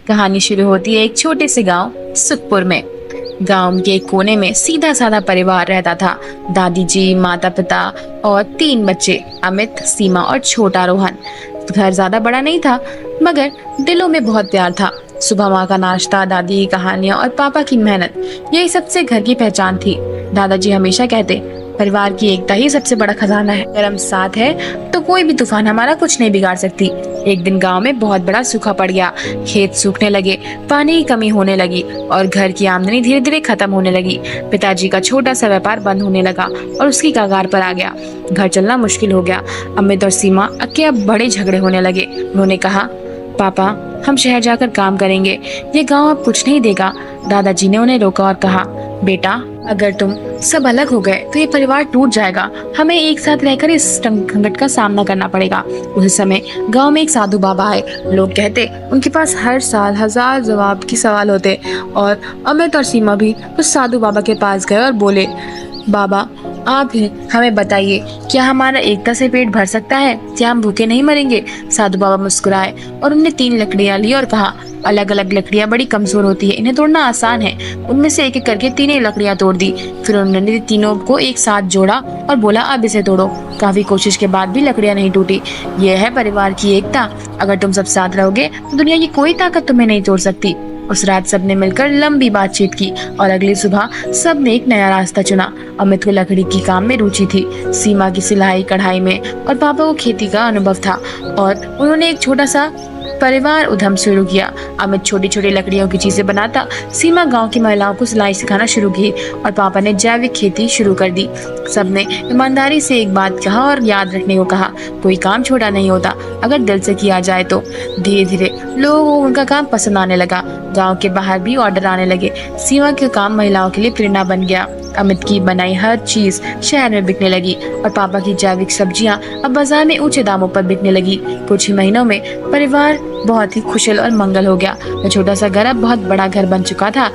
कहानी शुरू होती है एक छोटे से गांव सुखपुर में। गांव के एक कोने में सीधा साधा परिवार रहता था। दादी जी, माता पिता और 3 बच्चे, अमित, सीमा और छोटा रोहन। घर ज्यादा बड़ा नहीं था, मगर दिलों में बहुत प्यार था। सुबह माँ का नाश्ता, दादी की कहानियां और पापा की मेहनत, यही सबसे घर की पहचान थी। दादाजी हमेशा कहते, परिवार की एकता ही सबसे बड़ा खजाना है। अगर हम साथ है तो कोई भी तूफान हमारा कुछ नहीं बिगाड़ सकती। एक दिन गांव में बहुत बड़ा सूखा पड़ गया। खेत सूखने लगे, पानी की कमी होने लगी और घर की आमदनी धीरे धीरे खत्म होने लगी। पिताजी का छोटा सा व्यापार बंद होने लगा और उसकी कगार पर आ गया। घर चलना मुश्किल हो गया। अमित और सीमा के अब बड़े झगड़े होने लगे। उन्होंने कहा, पापा, हम शहर जाकर काम करेंगे, ये गांव अब कुछ नहीं देगा। दादाजी ने उन्हें रोका और कहा, बेटा, अगर तुम सब अलग हो गए तो ये परिवार टूट जाएगा। हमें एक साथ रहकर इस संकट का सामना करना पड़ेगा। उस समय गांव में एक साधु बाबा आए। लोग कहते उनके पास हर साल 1000 जवाब की सवाल होते। और अमित और सीमा भी उस साधु बाबा के पास गए और बोले, बाबा, आप ही हमें बताइए, क्या हमारा एकता से पेट भर सकता है? क्या हम भूखे नहीं मरेंगे? साधु बाबा मुस्कुराए और उनने 3 लकड़ियां ली और कहा, अलग अलग लकड़ियां बड़ी कमजोर होती है, इन्हें तोड़ना आसान है। उनमें से एक एक करके 3 लकड़ियां तोड़ दी। फिर उन्होंने तीनों को एक साथ जोड़ा और बोला, अब इसे तोड़ो। काफी कोशिश के बाद भी लकड़ियां नहीं टूटी। यह है परिवार की एकता। अगर तुम सब साथ रहोगे तो दुनिया की कोई ताकत तुम्हें नहीं तोड़ सकती। उस रात सबने मिलकर लंबी बातचीत की और अगली सुबह सबने एक नया रास्ता चुना। अमित को लकड़ी की काम में रुचि थी, सीमा की सिलाई कढ़ाई में और पापा को खेती का अनुभव था। और उन्होंने एक छोटा सा परिवार उद्यम शुरू किया। अमित छोटी छोटी लकड़ियों की चीजें बनाता, सीमा गांव की महिलाओं को सिलाई सिखाना शुरू की और पापा ने जैविक खेती शुरू कर दी। सबने ईमानदारी से एक बात कहा और याद रखने को कहा, कोई काम छोटा नहीं होता अगर दिल से किया जाए तो। धीरे धीरे लोगों को उनका काम पसंद आने लगा। गांव के बाहर भी ऑर्डर आने लगे। सीमा के काम महिलाओं के लिए प्रेरणा बन गया। अमित की बनाई हर चीज शहर में बिकने लगी और पापा की जैविक सब्जियां अब बाजार में ऊंचे दामों पर बिकने लगी। कुछ ही महीनों में परिवार बहुत ही खुशहाल और मंगल हो गया। वह छोटा सा घर अब बहुत बड़ा घर बन चुका था।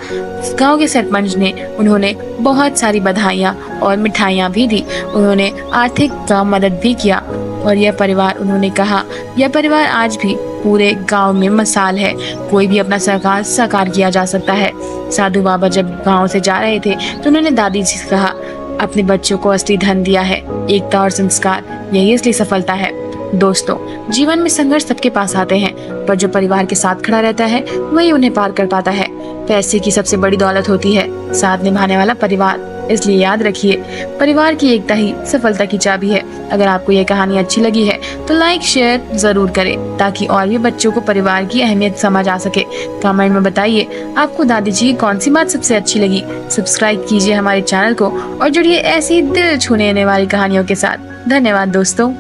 गांव के सरपंच ने उन्होंने बहुत सारी बधाइयां और मिठाइयां भी दी। उन्होंने आर्थिक का मदद भी किया और यह परिवार, उन्होंने कहा, यह परिवार आज भी पूरे गांव में मिसाल है। कोई भी अपना साकार किया जा सकता है। साधु बाबा जब गांव से जा रहे थे तो उन्होंने दादी जी से कहा, अपने बच्चों को असली धन दिया है, एकता और संस्कार, यही असली सफलता है। दोस्तों, जीवन में संघर्ष सबके पास आते हैं, पर जो परिवार के साथ खड़ा रहता है वही उन्हें पार कर पाता है। पैसे की सबसे बड़ी दौलत होती है साथ निभाने वाला परिवार। इसलिए याद रखिए, परिवार की एकता ही सफलता की चाबी है। अगर आपको यह कहानी अच्छी लगी है तो लाइक शेयर जरूर करें ताकि और भी बच्चों को परिवार की अहमियत समझ आ सके। कमेंट में बताइए आपको दादी जी की कौन सी बात सबसे अच्छी लगी। सब्सक्राइब कीजिए हमारे चैनल को और जुड़िए ऐसी दिल छूने वाली कहानियों के साथ। धन्यवाद दोस्तों।